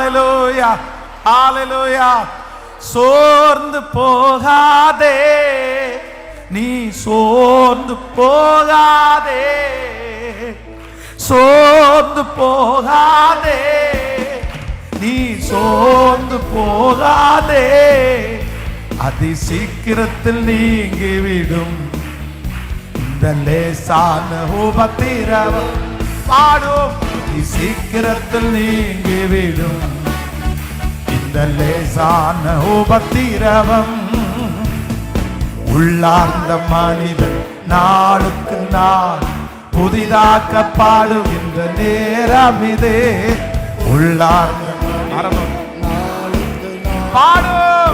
ஹalleluya ஹalleluya. சோர்ந்து போகாதே, நீ சோர்ந்து போகாதே, சோர்ந்து போகாதே, நீ சோர்ந்து போகாதே. அதி சீக்கிரத்தில் நீங்கிவிடும் இந்த லேசான உபத்திரவம். பாடும். அதி சீக்கிரத்தில் நீங்கிவிடும் இந்த லேசான உபத்திரவம். உள்ளார்ந்த மனிதன் நாளுக்கு நாள் புதிதாக்கப்படுகின்ற நேரம் இதே. உள்ளார்ந்த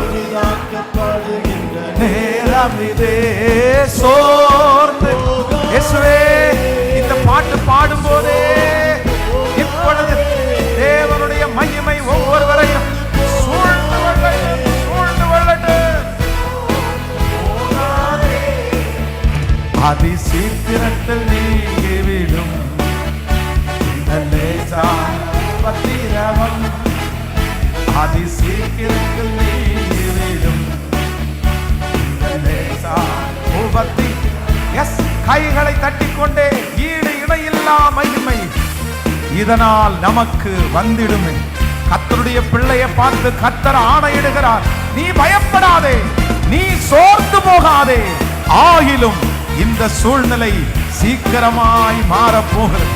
புதிதாக்கப்படுகின்ற நேரம் இதே. சோர்ந்து இயேசுவே, இந்த பாட்டு பாடும் போதே இப்பொழுது தேவனுடைய மகிமை ஒவ்வொருவரையும் சூழ்ந்து கொள்ளட்டும். அதி சீக்கிரத்தில் நீங்கிவிடும் இந்த லேசான உபத்திரவம். அதி சீக்கிரத்தில் நீங்கிவிடும் இந்த லேசான உபத்திரவம். எஸ், கைகளை தட்டிக்கொண்டே ஈடு இணையில்லா மகிமை இதனால் நமக்கு வந்திடுமே. கர்த்தருடைய பிள்ளையை பார்த்து கர்த்தர் ஆணையிடுகிறார், நீ பயப்படாதே, நீ சோர்ந்து போகாதே. ஆகிலும் இந்த சூழ்நிலை சீக்கிரமாய் மாறப்போகிறது.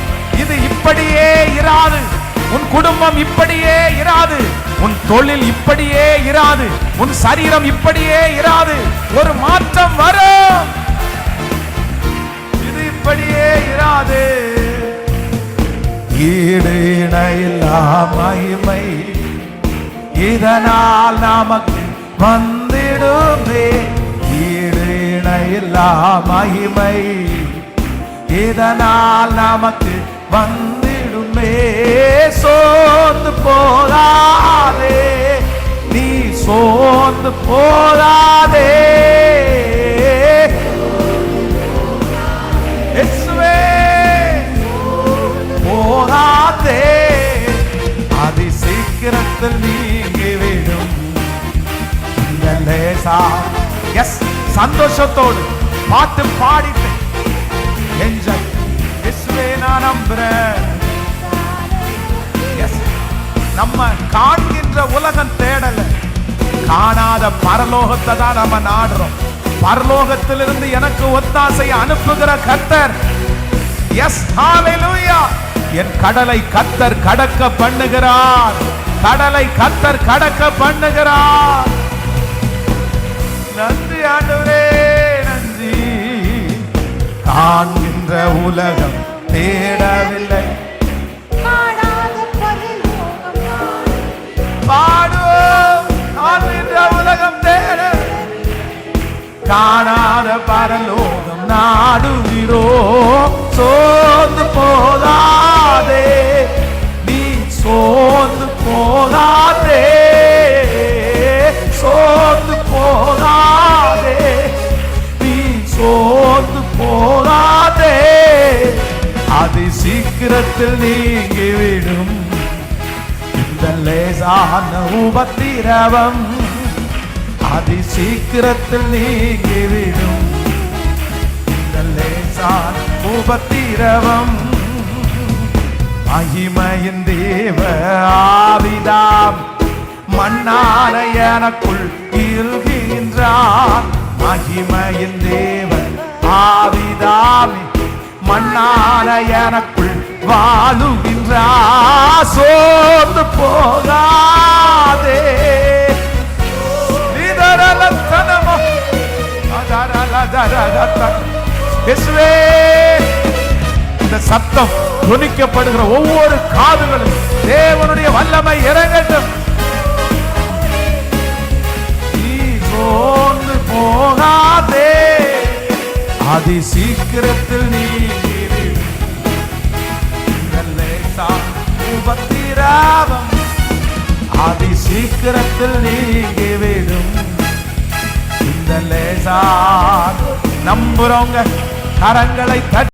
இது இப்படியே இராது. உன் குடும்பம் இப்படியே இராது. உன் தொழில் இப்படியே இராது. உன் சரீரம் இப்படியே இராது. ஒரு மாற்றம் வரும். இது இப்படியே இராது. ஈடு இணையில்லா மகிமை இதனால் நமக்கு வந்திடுமே. ஈடு இணையில்லா மகிமை இதனால் நமக்கு வந்திடுமே. சோர்ந்து போகாதே, நீ சோர்ந்து போகாதே. போகாதே, அதி சீக்கிரத்தில் நீங்கிவிடும் இந்த லேசா. எஸ், சந்தோஷத்தோடு பாட்டு பாடிட்டு என்ஜாய். இயேசுவே நான் நம்புறேன். எஸ், நம்ம காண்கின்ற உலகம் தேடல, காணாத பரலோகத்தை தான் நம்ம நாடுறோம். பரலோகத்திலிருந்து எனக்கு ஒத்தாசை அனுப்புகிற கர்த்தர். எஸ், ஹalleluya. என் கடலை கர்த்தர் கடக்க பண்ணுகிறார். கடலை கர்த்தர் கடக்க பண்ணுகிறார். நன்றி ஆண்டவரே, நன்றி. காண்கின்ற உலகம் தேடவில்லை, பாடுவோம். காண்கின்ற உலகம் தேட, காணாத பரலோகம் நாடுகிறோம். சோர்ந்து போகாதே, நீ சோர்ந்து போகாதே, சோர்ந்து போகாதே, நீ சோர்ந்து போகாதே. அதி சீக்கிரத்தில் நீங்கிவிடும் இந்த லேசான உபத்திரவம். அதி சீக்கிரத்தில் நீங்கிவிடும் இந்த லேசான உபத்திரவம். மகிமையின் தேவ ஆவிதாம் மண்ணான எனக்குள் இருக்கின்றார். மகிமையின் தேவ ஆவிதாம் மண்ணான எனக்குள் வாழுகின்றார். சோர்ந்து போகாதே, இந்த சத்தம் துணிக்கப்படுகிற ஒவ்வொரு காதுகளும் தேவனுடைய வல்லமை இறங்கட்டும். நீ சோர்ந்து போகாதே, அதி சீக்கிரத்தில் நீ உபத்திரவம். அதி சீக்கிரத்தில் நீங்கிவிடும் இந்த லேசா. நம்புறவங்க கரங்களை தட்டி